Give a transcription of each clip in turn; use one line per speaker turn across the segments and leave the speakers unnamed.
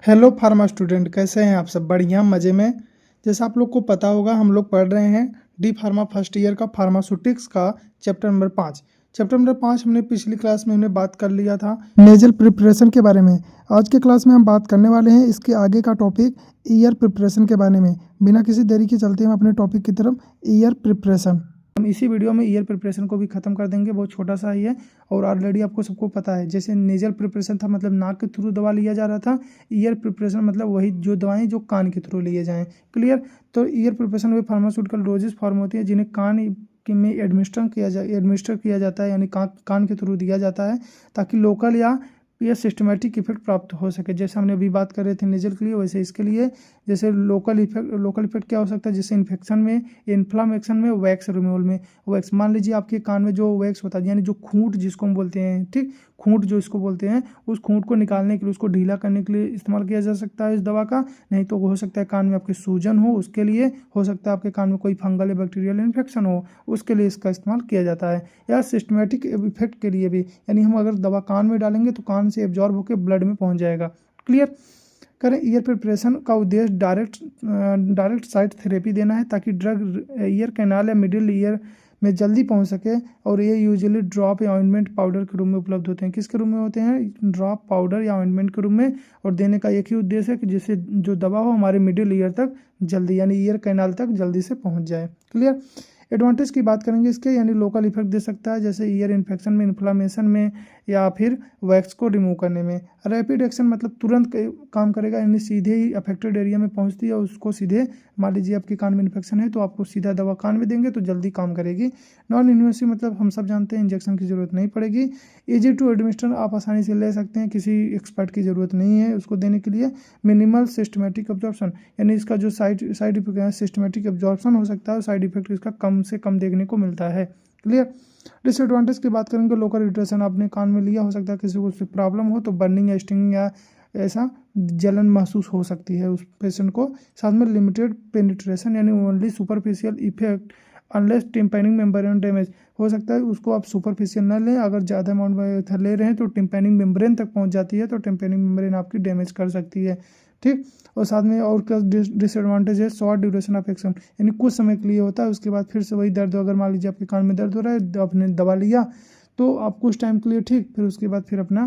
Hello pharma student, कैसे हैं आप सब? बढ़िया, मज़े में। जैसा आप लोग को पता होगा, हम लोग पढ़ रहे हैं डी फार्मा फर्स्ट ईयर का फार्मास्यूटिक्स का चैप्टर नंबर 5। चैप्टर नंबर 5 हमने पिछली क्लास में हमने बात कर लिया था नेजल प्रिपरेशन के बारे में। आज के क्लास में हम बात करने वाले हैं इसके आगे का टॉपिक ईयर प्रिपरेशन के बारे में। बिना किसी देरी के चलते हैं अपने टॉपिक की तरफ, ईयर प्रिपरेशन। हम इसी वीडियो में ईयर प्रिपरेशन को भी ख़त्म कर देंगे, बहुत छोटा सा ही है और ऑलरेडी आपको सबको पता है। जैसे नेजल प्रिपरेशन था, मतलब नाक के थ्रू दवा लिया जा रहा था। ईयर प्रिपरेशन मतलब वही जो दवाएं जो कान के थ्रू लिए जाएं। क्लियर? तो ईयर प्रिपरेशन में फार्मास्यूटिकल डोजेस फॉर्म होती है जिन्हें कान में एडमिनिस्टर किया जाता है, यानी कान के थ्रू दिया जाता है ताकि लोकल या सिस्टमेटिक इफेक्ट प्राप्त हो सके। जैसे हमने अभी बात कर रहे थे नेजल के लिए, वैसे इसके लिए जैसे लोकल इफेक्ट क्या हो सकता है? जैसे इन्फ्लामेशन में वैक्स रिमूवल में वैक्स, मान लीजिए आपके कान में जो वैक्स होता है, यानी जो खूंट जिसको हम बोलते हैं, ठीक, खूंट जो इसको बोलते हैं, उस खूंट को निकालने के लिए, उसको ढीला करने के लिए इस्तेमाल किया जा सकता है इस दवा का। नहीं तो हो सकता है कान में आपके सूजन हो, उसके लिए हो सकता है आपके कान में कोई फंगल या बैक्टीरियल इन्फेक्शन हो, उसके लिए इसका इस्तेमाल किया जाता है। या सिस्टमेटिक इफेक्ट के लिए भी, यानी हम अगर दवा कान में डालेंगे तो कान से एब्जॉर्ब होकर ब्लड में पहुंच जाएगा। क्लियर? करें। ईयर प्रिपरेशन का उद्देश्य डायरेक्ट साइट थेरेपी देना है ताकि ड्रग ईयर कैनाल या मिडिल ईयर में जल्दी पहुंच सके। और ये यूजुअली ड्रॉप या ऑइंटमेंट पाउडर के रूप में उपलब्ध होते हैं। किसके रूप में होते हैं? ड्रॉप पाउडर या ऑइंटमेंट के रूप में। और देने का एक ही उद्देश्य है कि जिससे जो दवा हो हमारे मिडिल ईयर तक जल्दी, यानी ईयर कैनाल तक जल्दी से पहुंच जाए। क्लियर? एडवांटेज की बात करेंगे इसके, यानी लोकल इफेक्ट दे सकता है जैसे ईयर इन्फेक्शन में, इन्फ्लामेशन में, या फिर वैक्स को रिमूव करने में। रैपिड एक्शन मतलब तुरंत काम करेगा, यानी सीधे ही अफेक्टेड एरिया में पहुंचती है, उसको सीधे, मान लीजिए आपके कान में इन्फेक्शन है तो आपको सीधा दवा कान में देंगे तो जल्दी काम करेगी। नॉन इन्वेसिव मतलब हम सब जानते हैं इंजेक्शन की ज़रूरत नहीं पड़ेगी। ईजी टू एडमिनिस्टर, आप आसानी से ले सकते हैं, किसी एक्सपर्ट की ज़रूरत नहीं है उसको देने के लिए। मिनिमल सिस्टमेटिक एब्जॉर्प्शन, यानी इसका जो साइड इफेक्ट है सिस्टमेटिक एब्जॉर्प्शन हो सकता है, साइड इफेक्ट इसका कम से कम देखने को मिलता है। क्लियर? डिसएडवांटेज की बात करेंगे, लोकल इरिटेशन आपने कान में लिया, हो सकता है किसी को उससे प्रॉब्लम हो तो बर्निंग या स्टिंगिंग या ऐसा जलन महसूस हो सकती है उस पेशेंट को। साथ में लिमिटेड पेनिट्रेशन, यानी only superficial effect unless tympanic membrane damage, हो सकता है उसको आप सुपरफिशियल ना लें, अगर ज़्यादा अमाउंट में ले रहे हैं तो टिम्पैनिक मेम्ब्रेन तक पहुंच जाती है, तो टिम्पैनिक मेम्ब्रेन आपकी डैमेज कर सकती है। ठीक। और साथ में और क्या डिसएडवांटेज है? शॉर्ट ड्यूरेशन ऑफ एक्शन, यानी कुछ समय के लिए होता है, उसके बाद फिर से वही दर्द। अगर मान लीजिए आपके कान में दर्द हो रहा है, आपने दवा लिया तो आप कुछ टाइम के लिए ठीक, फिर उसके बाद फिर अपना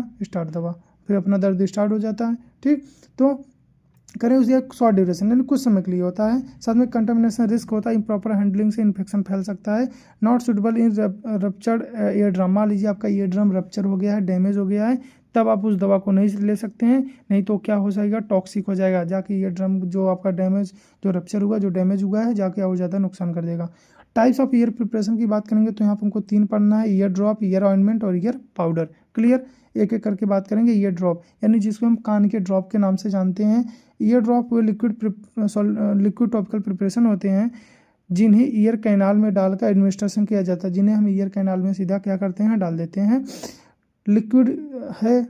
फिर अपना दर्द स्टार्ट हो जाता है। ठीक। तो करें उसका शॉर्ट ड्यूरेशन, यानी कुछ समय के लिए होता है। साथ में कंटामिनेशन रिस्क होता है, इम्प्रॉपर हैंडलिंग से इन्फेक्शन फैल सकता है। Not suitable in ruptured ear drum, मान लीजिए आपका ईयर ड्रम रप्चर हो गया है, डैमेज हो गया है, तब आप उस दवा को नहीं ले सकते हैं, नहीं तो क्या हो जाएगा? टॉक्सिक हो जाएगा, जाके ईयर ड्रम जो आपका डैमेज, जो रप्चर हुआ, जो डैमेज हुआ है, जाके और ज़्यादा नुकसान कर देगा। टाइप्स ऑफ ईयर प्रिपरेशन की बात करेंगे तो यहाँ पर हमको 3 पढ़ना है, ईयर ड्रॉप, ईयर ऑइंटमेंट और ईयर पाउडर। क्लियर? एक एक करके बात करेंगे। ईयर ड्रॉप, यानी जिसको हम कान के ड्रॉप के नाम से जानते हैं। ईयर ड्रॉप वो लिक्विड टॉपिकल प्रिपरेशन होते हैं जिन्हें ईयर कैनाल में डालकर एडमिनिस्ट्रेशन किया जाता है, जिन्हें हम ईयर कैनाल में सीधा क्या करते हैं? डाल देते हैं। लिक्विड है,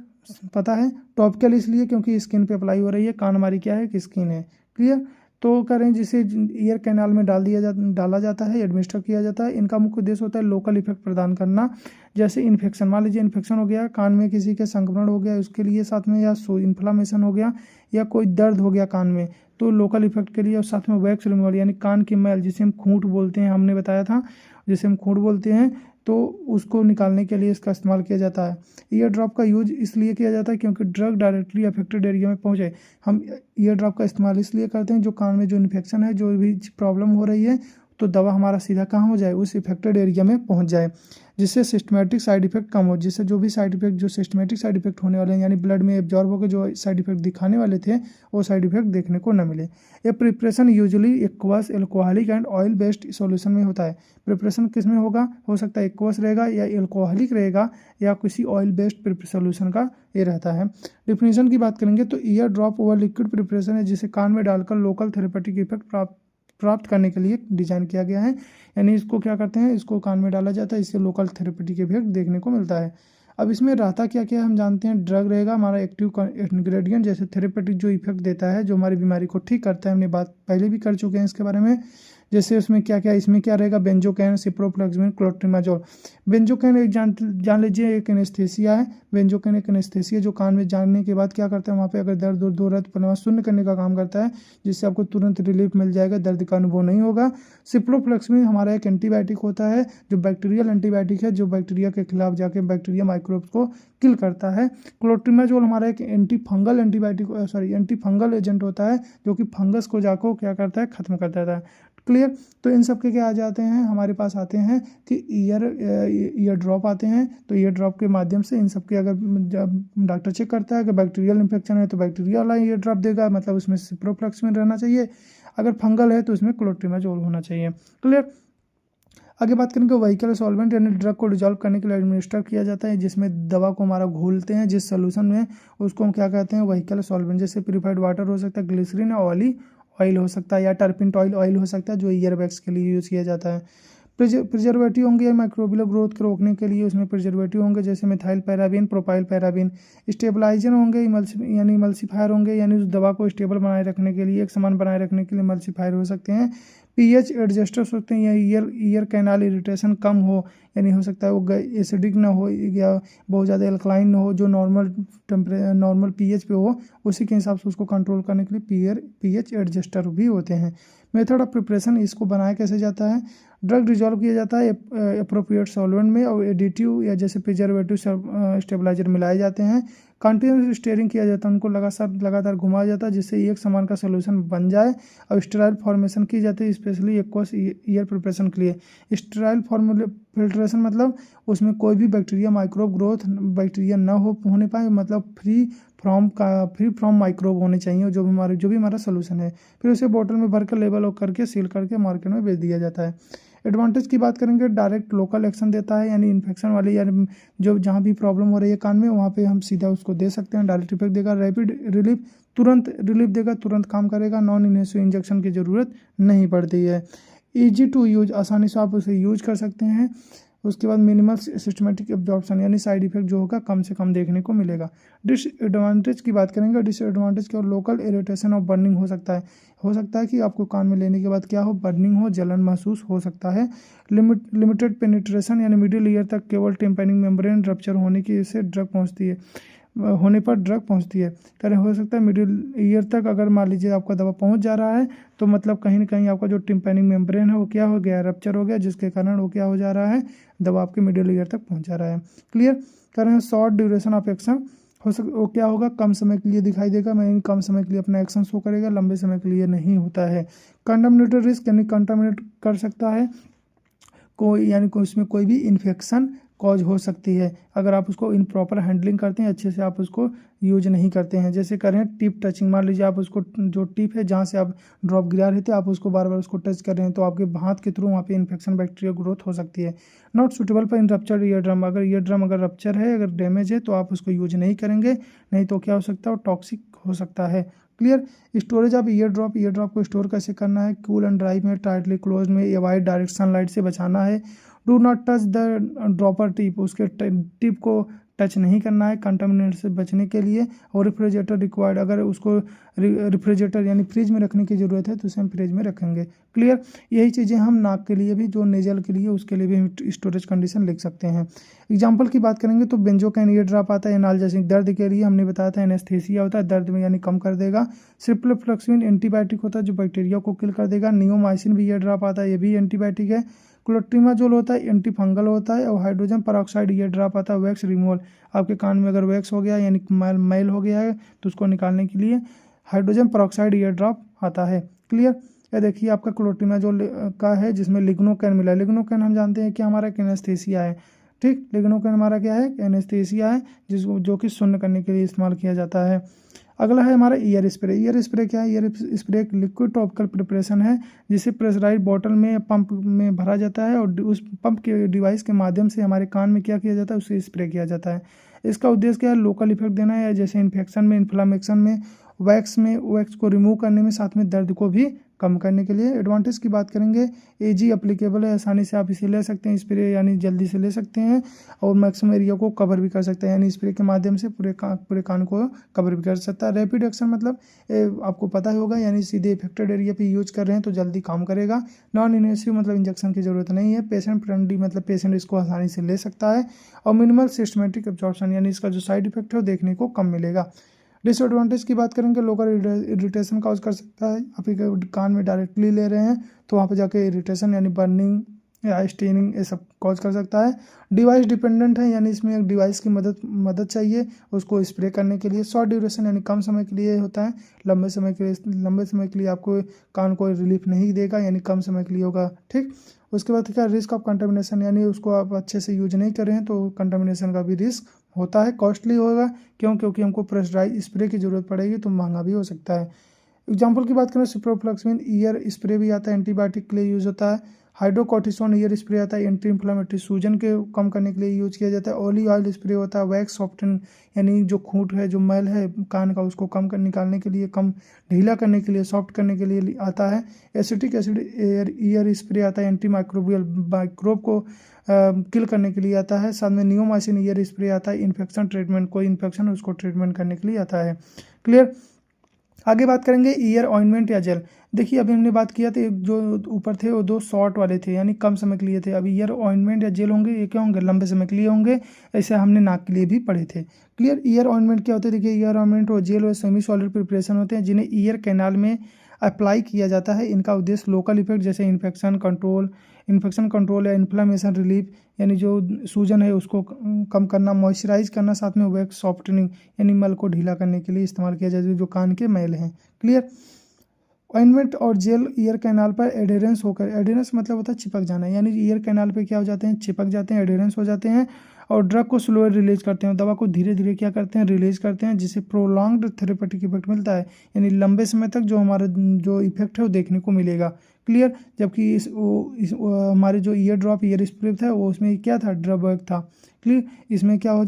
पता है, टॉपिकल इसलिए क्योंकि स्किन पे अप्लाई हो रही है, कान हमारी क्या है कि स्किन है। क्लियर? तो करें जिसे ईयर कैनाल में डाला जाता है, एडमिनिस्टर किया जाता है। इनका मुख्य उद्देश्य होता है लोकल इफेक्ट प्रदान करना, जैसे इन्फेक्शन, मान लीजिए इन्फेक्शन हो गया कान में, किसी के संक्रमण हो गया उसके लिए, साथ में या इन्फ्लामेशन हो गया या कोई दर्द हो गया कान में, तो लोकल इफेक्ट के लिए। और साथ में वैक्स रिमूवल, यानी कान की मैल जिसे हम खूंट बोलते हैं, हमने बताया था जिसे हम खूंट बोलते हैं, तो उसको निकालने के लिए इसका इस्तेमाल किया जाता है। ईयर ड्रॉप का यूज इसलिए किया जाता है क्योंकि ड्रग डायरेक्टली अफेक्टेड एरिया में पहुंचे। हम ईयर ड्रॉप का इस्तेमाल इसलिए करते हैं जो कान में जो इन्फेक्शन है, जो भी प्रॉब्लम हो रही है, तो दवा हमारा सीधा कहाँ हो जाए? उस इफेक्टेड एरिया में पहुंच जाए, जिससे सिस्टमेटिक साइड इफेक्ट कम हो, जिससे जो भी साइड इफेक्ट, जो सिस्टमेटिक साइड इफेक्ट होने वाले हैं, यानी ब्लड में एब्जॉर्ब होकर जो साइड इफेक्ट दिखाने वाले थे, वो साइड इफेक्ट देखने को न मिले। ये preparation usually aqueous, alcoholic and oil based solution में होता है। प्रिपरेशन किस में होगा? हो सकता है एक्वस रहेगा या एल्कोहलिक रहेगा या किसी ऑयल बेस्ड सॉल्यूशन का ये रहता है। डिफिनीशन की बात करेंगे तो year drop over liquid preparation है जिसे कान में डालकर लोकल थेरेपेटिक इफेक्ट प्राप्त करने के लिए डिजाइन किया गया है। यानी इसको क्या करते हैं? इसको कान में डाला जाता है, इससे लोकल थेरेपेटिक इफेक्ट देखने को मिलता है। अब इसमें रहता क्या क्या हम जानते हैं। ड्रग रहेगा हमारा एक्टिव इंग्रेडिएंट, जैसे थेरेपेटिक जो इफेक्ट देता है, जो हमारी बीमारी को ठीक करता है, हमने बात पहले भी कर चुके हैं इसके बारे में। जैसे उसमें क्या क्या, इसमें क्या रहेगा, बेंजोकैन, सिप्रोफ्लॉक्सासिन, क्लोट्रिमाजोल। बेंजोकैन एक जान लीजिए एक एनेस्थीसिया है। बेंजोकैन एक एनेस्थीसिया जो कान में जाने के बाद क्या करता है, वहाँ पे अगर दर्द उर्द हो रहा है तो वहाँ शून्य करने का काम करता है, जिससे आपको तुरंत रिलीफ मिल जाएगा, दर्द का अनुभव नहीं होगा। सिप्रोफ्लॉक्सासिन हमारा एक एंटीबायोटिक होता है, जो बैक्टीरियल एंटीबायोटिक है, जो बैक्टीरिया के खिलाफ जाके बैक्टीरिया माइक्रोब्स को किल करता है। क्लोट्रिमाजोल हमारा एक एंटी फंगल एजेंट होता है, जो कि फंगस को जाकर क्या करता है, खत्म कर देता है। क्लियर। तो इन सब के क्या आ जाते हैं, हमारे पास आते हैं कि ईयर ड्रॉप आते हैं। तो ईयर ड्रॉप के माध्यम से इन सब के, अगर जब डॉक्टर चेक करता है कि बैक्टीरियल इन्फेक्शन है तो बैक्टीरिया वाला ईयर ड्रॉप देगा, मतलब उसमें सिप्रोफ्लॉक्सासिन रहना चाहिए। अगर फंगल है तो उसमें क्लोट्रिमाजोल होना चाहिए। क्लियर। आगे बात करेंगे व्हीकल सॉल्वेंट, यानी ड्रग को डिजॉल्व करने के लिए एडमिनिस्टर किया जाता है, जिसमें दवा को हमारा घोलते हैं जिस सोल्यूशन में, उसको हम क्या कहते हैं, व्हीकल सॉल्वेंट। जैसे प्यूरिफाइड वाटर हो सकता है, ग्लिसरीन ऑयल हो सकता है, या टर्पिन ऑयल हो सकता है, जो ईयरबैग्स के लिए यूज़ किया जाता है। प्रिजर्वेटिव होंगे या माइक्रोबियल ग्रोथ को रोकने के लिए उसमें प्रिजर्वेटिव होंगे, जैसे methyl paraben, propyl paraben. Stabiliser होंगे, यानी इमल्सिफायर होंगे, यानी उस दवा को स्टेबल बनाए रखने के लिए, एक समान बनाए रखने के लिए इमल्सिफायर हो सकते हैं। पीएच एडजस्टर्स होते हैं, या ईयर कैनाल इरिटेशन कम हो, यानी हो सकता है वो एसिडिक ना हो या बहुत ज़्यादा एल्कलाइन ना हो, जो नॉर्मल पीएच पे हो, उसी के हिसाब से उसको कंट्रोल करने के लिए पीएच एडजस्टर भी होते हैं। मेथड ऑफ प्रिपरेशन, इसको बनाया कैसे जाता है, ड्रग डिजॉल्व किया जाता है अप्रोप्रिएट सॉल्वेंट में, और एडिटिव या जैसे प्रिजर्वेटिव स्टेबलाइजर मिलाए जाते हैं। कंटिन्यूस स्टीयरिंग किया जाता है, उनको लगातार घुमाया जाता है, जिससे एक समान का सोल्यूशन बन जाए। और स्टेराइल फॉर्मेशन की जाती है, स्पेशली एक्वस ईयर प्रिपरेशन के लिए। स्टेराइल फिल्ट्रेशन मतलब उसमें कोई भी बैक्टीरिया माइक्रोब ग्रोथ बैक्टीरिया ना होने पाए, मतलब फ्री फ्रॉम माइक्रोब होने चाहिए, जो भी हमारा सोल्यूशन है। फिर उसे बोतल में भर कर लेबल करके सील करके मार्केट में बेच दिया जाता है। एडवांटेज की बात करेंगे, डायरेक्ट लोकल एक्शन देता है, यानी इन्फेक्शन वाली या जो जहाँ भी प्रॉब्लम हो रही है कान में, वहाँ पे हम सीधा उसको दे सकते हैं, डायरेक्ट इफेक्ट देगा। रैपिड रिलीफ, तुरंत रिलीफ देगा, तुरंत काम करेगा। नॉन इन्वेसिव इंजेक्शन की ज़रूरत नहीं पड़ती है। ईजी टू यूज, आसानी से आप उसे यूज कर सकते हैं। उसके बाद मिनिमल सिस्टमेटिक एब्जॉर्प्शन, यानी साइड इफेक्ट जो होगा कम से कम देखने को मिलेगा। डिसएडवांटेज की बात करेंगे, डिसएडवांटेज क्या, लोकल इरिटेशन और बर्निंग हो सकता है कि आपको कान में लेने के बाद क्या हो, बर्निंग हो, जलन महसूस हो सकता है। लिमिटेड पेनिट्रेशन, यानी मिडिल ईयर तक केवल टिम्पैनिक मेम्ब्रेन रप्चर होने की से होने पर ड्रग पहुंचती है। करें हो सकता है मिडिल ईयर तक, अगर मान लीजिए आपका दवा पहुंच जा रहा है तो मतलब कहीं ना कहीं आपका जो टिम्पैनिक मेम्ब्रेन है वो क्या हो गया, रप्चर हो गया, जिसके कारण वो क्या हो जा रहा है, दवा आपके मिडिल ईयर तक पहुंच जा रहा है। क्लियर। करें शॉर्ट ड्यूरेशन ऑफ एक्शन, वो क्या होगा, कम समय के लिए दिखाई देगा, मैं कम समय के लिए अपना एक्शन शो करेगा, लंबे समय के लिए नहीं होता है। कंटामिनेटेड रिस्क, यानी कंटामिनेट कर सकता है यानी उसमें कोई भी इन्फेक्शन कॉज हो सकती है, अगर आप उसको इन प्रॉपर हैंडलिंग करते हैं, अच्छे से आप उसको यूज नहीं करते हैं। जैसे करें टिप टचिंग, मान लीजिए आप उसको, जो टिप है जहाँ से आप ड्रॉप गिरा रहे थे, आप उसको बार बार उसको टच कर रहे हैं, तो आपके हाथ के थ्रू वहाँ पे इन्फेक्शन बैक्टीरिया ग्रोथ हो सकती है। Not suitable for in ruptured ear drum, अगर ईयर ड्रम अगर रप्चर है, अगर डैमेज है, तो आप उसको यूज नहीं करेंगे, नहीं तो क्या हो सकता है, टॉक्सिक हो सकता है। Clear. Storage of year drop को स्टोर कैसे करना है, कूल एंड ड्राई में, टाइटली क्लोज में, अवॉइड डायरेक्ट सनलाइट से बचाना है। Do not touch the dropper tip, उसके टिप को टच नहीं करना है कंटामिनेट से बचने के लिए। और रेफ्रिजरेटर रिक्वायर्ड, अगर उसको रेफ्रिजरेटर यानी फ्रिज में रखने की ज़रूरत है तो उसे हम फ्रिज में रखेंगे। क्लियर। यही चीज़ें हम नाक के लिए भी, जो नेजल के लिए, उसके लिए भी हम स्टोरेज कंडीशन लिख सकते हैं। एग्जाम्पल की बात करेंगे तो बेंजोकैन ईयर ड्रॉप आता है एनाल्जेसिक, दर्द के लिए हमने बताया था, एनेस्थीसिया होता है, दर्द में यानी कम कर देगा। सिप्रोफ्लॉक्सासिन एंटीबायोटिक होता है, जो बैक्टीरिया को किल कर देगा। नियोमाइसिन भी ईयर ड्रॉप आता है, ये भी एंटीबायोटिक है। क्लोट्रिमाजोल होता है, एंटी फंगल होता है। और हाइड्रोजन पेरोक्साइड ईयर ड्रॉप आता है, वैक्स रिमूवल, आपके कान में अगर वैक्स हो गया यानी मैल हो गया है तो उसको निकालने के लिए हाइड्रोजन पेरोक्साइड ईयर ड्रॉप आता है। क्लियर। ये देखिए आपका क्लोट्रिमाजोल का है, जिसमें लिग्नोकैन मिला है। लिग्नोकैन हम जानते हैं कि हमारा एक एनेस्थीसिया है, ठीक। लिग्नोकैन हमारा क्या है, एनेस्थीसिया है, जो कि शून्य करने के लिए इस्तेमाल किया जाता है। अगला है हमारा ईयर स्प्रे। ईयर स्प्रे क्या है, ईयर स्प्रे एक लिक्विड टॉपिकल प्रिपरेशन है, जिसे प्रेशराइज बॉटल में पंप में भरा जाता है, और उस पंप के डिवाइस के माध्यम से हमारे कान में क्या किया जाता है, उसे स्प्रे किया जाता है। इसका उद्देश्य क्या है, लोकल इफेक्ट देना है, जैसे इन्फेक्शन में, इन्फ्लामेशन में, वैक्स को रिमूव करने में, साथ में दर्द को भी कम करने के लिए। एडवांटेज की बात करेंगे, ईजी अप्लीकेबल है, आसानी से आप इसे ले सकते हैं स्प्रे, यानी जल्दी से ले सकते हैं, और मैक्सिमम एरिया को कवर भी कर सकते हैं, यानी स्प्रे के माध्यम से पूरे कान को कवर भी कर सकता है। रैपिड एक्शन मतलब आपको पता ही होगा, यानी सीधे इफेक्टेड एरिया पे यूज कर रहे हैं तो जल्दी काम करेगा। नॉन इन्वेसिव मतलब इंजेक्शन की जरूरत नहीं है। पेशेंट फ्रेंडली मतलब पेशेंट इसको आसानी से ले सकता है। और मिनिमल सिस्टमेटिक एब्जॉर्प्शन, यानी इसका जो साइड इफेक्ट है वो देखने को कम मिलेगा। डिसएडवांटेज की बात करेंगे, लोकल इरिटेशन काज कर सकता है। आप कान में डायरेक्टली ले रहे हैं तो वहाँ पे जाके इरिटेशन यानी बर्निंग या स्टेनिंग ये सब कॉज कर सकता है। डिवाइस डिपेंडेंट है, यानी इसमें एक डिवाइस की मदद चाहिए उसको स्प्रे करने के लिए। शॉर्ट ड्यूरेशन यानी कम समय के लिए होता है, लंबे समय के लिए आपको कान को रिलीफ नहीं देगा, यानी कम समय के लिए होगा। ठीक, उसके बाद क्या, रिस्क ऑफ कंटामिनेशन, यानी उसको आप अच्छे से यूज नहीं कर रहे हैं तो कंटामिनेशन का भी रिस्क होता है। कॉस्टली होगा, क्योंकि हमको प्रेशराइज स्प्रे की जरूरत पड़ेगी तो महंगा भी हो सकता है। एग्जाम्पल की बात करें, सिप्रोफ्लॉक्सासिन ईयर स्प्रे भी आता है, एंटीबायोटिक के लिए यूज होता है। हाइड्रोकॉर्टिसोन ईयर स्प्रे आता है, एंटी इन्फ्लेमेटरी, सूजन के कम करने के लिए यूज किया जाता है। ओलिव ऑयल स्प्रे होता है। वैक्स सॉफ्टन, यानी जो खूंट है, जो मैल है कान का, उसको कम कर निकालने के लिए, कम ढीला करने के लिए, सॉफ्ट करने के लिए आता है। एसिटिक एसिड ईयर स्प्रे आता है, एंटी माइक्रोब को किल करने के लिए आता है। साथ में नियोमाइसिन ईयर स्प्रे आता है, इन्फेक्शन ट्रीटमेंट, कोई इन्फेक्शन उसको ट्रीटमेंट करने के लिए आता है। क्लियर। आगे बात करेंगे ईयर ऑइंटमेंट या जेल। देखिए अभी हमने बात किया था, जो ऊपर थे वो 2 शॉर्ट वाले थे, यानी कम समय के लिए थे। अभी ईयर ऑइंटमेंट या जेल होंगे, ये क्या होंगे, लंबे समय के लिए होंगे। ऐसे हमने नाक के लिए भी पढ़े थे। क्लियर। ईयर ऑइंटमेंट क्या होते हैं, देखिए ईयर ऑइंटमेंट और जेल और सेमी सॉलिड प्रिपरेशन होते हैं जिन्हें ईयर कैनाल में अप्लाई किया जाता है। इनका उद्देश्य लोकल इफेक्ट जैसे इन्फेक्शन कंट्रोल या इन्फ्लामेशन रिलीफ, यानी जो सूजन है उसको कम करना, मॉइस्चराइज करना, साथ में वैक्स सॉफ्टनिंग यानी मल को ढीला करने के लिए इस्तेमाल किया जाता है, जो कान के मैल हैं। क्लियर। ऑइंटमेंट और जेल ईयर कैनाल पर एडेरेंस होकर, एडेरेंस मतलब होता है चिपक जाना, यानी ईयर कैनाल पे क्या हो जाते हैं, चिपक जाते हैं, एडेरेंस हो जाते हैं, और ड्रग को स्लो रिलीज करते हैं, दवा को धीरे धीरे क्या करते हैं, रिलीज करते हैं, जिससे प्रोलॉन्ग्ड थेरेपेटिक इफेक्ट मिलता है, यानी लंबे समय तक जो हमारा जो इफेक्ट है वो देखने को मिलेगा। क्लियर। जबकि हमारे जो ईयर ड्रॉप ईयर स्प्रे था वो उसमें क्या था, ड्रॉबैक था। क्लियर। इसमें क्या हो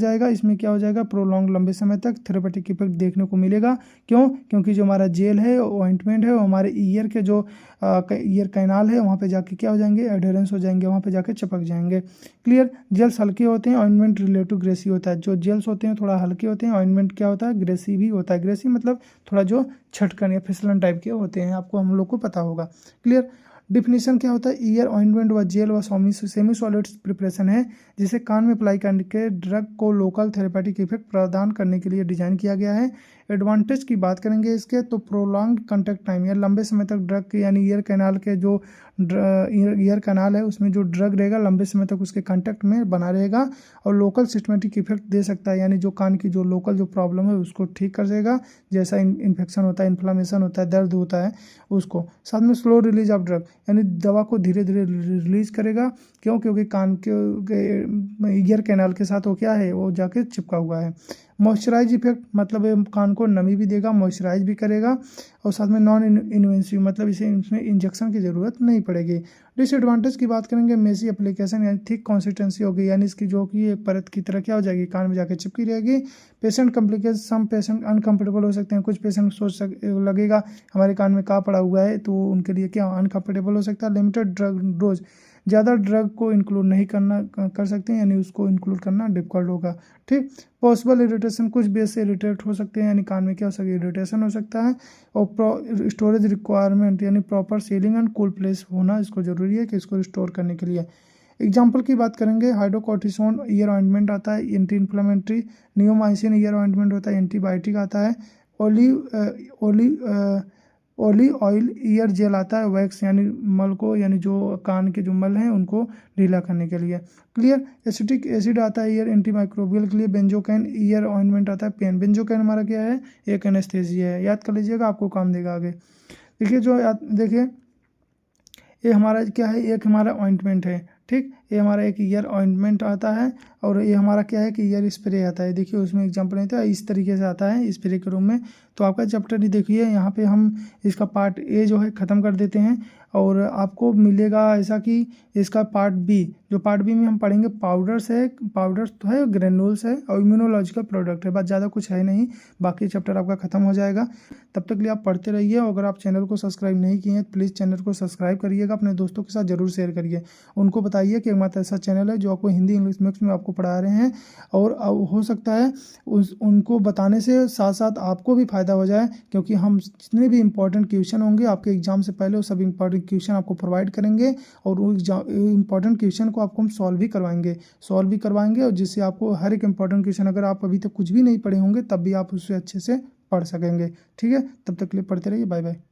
जाएगा, प्रोलॉन्ग लंबे समय तक थेरेपेटिक इफेक्ट देखने को मिलेगा। क्यों, क्योंकि जो हमारा जेल है, ऑइंटमेंट है, वो हमारे ईयर के जो ईयर कैनाल है वहाँ पे जाके क्या हो जाएंगे, एडहेरेंस हो जाएंगे, वहाँ पे जाके चिपक जाएंगे। क्लियर। जेल्स हल्के होते हैं, ऑइंटमेंट रिलेटिव ग्रेसी होता है। जो जेल्स होते हैं थोड़ा हल्के होते हैं, ऑइंटमेंट क्या होता है, ग्रेसी भी होता है। ग्रेसी मतलब थोड़ा जो छटकन या फिसलन टाइप के होते हैं, आपको हम लोग को पता होगा। क्लियर। डिफिनीशन क्या होता है, ईयर ऑइंटमेंट व जेल व सेमी सॉलिड प्रिपरेशन है जिसे कान में अप्लाई करने के ड्रग को लोकल थेरेपेटिक इफेक्ट प्रदान करने के लिए डिजाइन किया गया है। एडवांटेज की बात करेंगे इसके, तो प्रोलॉन्ग कॉन्टैक्ट टाइम, या लंबे समय तक ड्रग के, यानी ईयर कैनाल के जो ईयर कैनाल है उसमें जो ड्रग रहेगा लंबे समय तक उसके कांटेक्ट में बना रहेगा, और लोकल सिस्टमेटिक इफेक्ट दे सकता है, यानी जो कान की जो लोकल जो प्रॉब्लम है उसको ठीक कर देगा, जैसा इन्फेक्शन होता है, इन्फ्लामेशन होता है, दर्द होता है उसको। साथ में स्लो रिलीज ऑफ ड्रग, यानी दवा को धीरे धीरे रिलीज करेगा। क्यों, क्योंकि कान के ईयर कैनाल के साथ वो क्या है, वो जाके चिपका हुआ है। मॉइस्चराइज इफेक्ट मतलब कान को नमी भी देगा, मॉइस्चराइज भी करेगा, और साथ में नॉन इन्वेसिव मतलब इसमें इंजेक्शन की ज़रूरत नहीं पड़ेगी। डिसएडवांटेज की बात करेंगे, मेसी एप्लीकेशन यानी थिक कंसिस्टेंसी होगी, यानी इसकी जो कि एक परत की तरह क्या हो जाएगी, कान में जाके चिपकी रहेगी। Patient complication, some patient uncomfortable हो सकते हैं, कुछ पेशेंट लगेगा हमारे कान में का पड़ा हुआ है, तो उनके लिए क्या अनकंफर्टेबल हो सकता है। लिमिटेड ड्रग डोज, ज़्यादा ड्रग को इंक्लूड नहीं कर सकते हैं, यानी उसको इंक्लूड करना डिफिकल्ट होगा। ठीक। पॉसिबल इरिटेशन, कुछ बेस से इरिटेट हो सकते हैं, यानी कान में क्या हो सकता है, इरिटेशन हो सकता है। और स्टोरेज रिक्वायरमेंट, यानी proper ceiling and cool place होना इसको ज़रूरी है कि इसको स्टोर करने के लिए। एग्जाम्पल की बात करेंगे, हाइड्रोकॉर्टिसोन ईयर ऑइंटमेंट आता है, anti inflammatory. Neomycin year ointment होता है, एंटीबायोटिक आता है। ओलिव ऑयल ईयर जेल आता है, वैक्स यानी मल को, यानी जो कान के जो मल हैं उनको ढीला करने के लिए। क्लियर। एसिटिक एसिड आता है ईयर एंटी माइक्रोबियल के लिए। बेंजोकैन ईयर ऑइंटमेंट आता है पेन। बेंजोकैन हमारा क्या है, एक एनेस्थेसिया है, याद कर लीजिएगा, आपको काम देगा आगे। देखिए देखिए ये हमारा क्या है, एक हमारा ऑइंटमेंट है। ठीक। ये हमारा एक ईयर ऑइंटमेंट आता है और ये हमारा क्या है कि ईयर स्प्रे आता है। देखिए उसमें एग्जाम्पल नहीं था, इस तरीके से आता है स्प्रे के रूम में। तो आपका चैप्टर ही देखिए यहाँ पे हम इसका पार्ट ए जो है ख़त्म कर देते हैं और आपको मिलेगा ऐसा कि इसका पार्ट बी, जो पार्ट बी में हम पढ़ेंगे पाउडर्स है, पाउडर्स तो है, ग्रेनुल्स है और इम्यूनोलॉजिकल प्रोडक्ट है, बस ज़्यादा कुछ है नहीं। बाकी चैप्टर आपका ख़त्म हो जाएगा। तब तक के लिए आप पढ़ते रहिए और अगर आप चैनल को सब्सक्राइब नहीं किए हैं तो प्लीज़ चैनल को सब्सक्राइब करिएगा, अपने दोस्तों के साथ ज़रूर शेयर करिए, उनको बताइए कि एकमात्र ऐसा चैनल है जो आपको हिंदी इंग्लिश मिक्स में आपको पढ़ा रहे हैं। और हो सकता है उनको बताने से साथ साथ आपको भी फ़ायदा हो जाए, क्योंकि हम जितने भी इंपॉर्टेंट क्वेश्चन होंगे आपके एग्जाम से पहले वो सब इंपॉर्टेंट क्वेश्चन आपको प्रोवाइड करेंगे और वो इंपॉर्टेंट क्वेश्चन को आपको हम सॉल्व भी करवाएंगे और जिससे आपको हर एक इंपॉर्टेंट क्वेश्चन अगर आप अभी तक कुछ भी नहीं पढ़े होंगे तब भी आप उससे अच्छे से पढ़ सकेंगे। ठीक है, तब तक के लिए पढ़ते रहिए। Bye bye.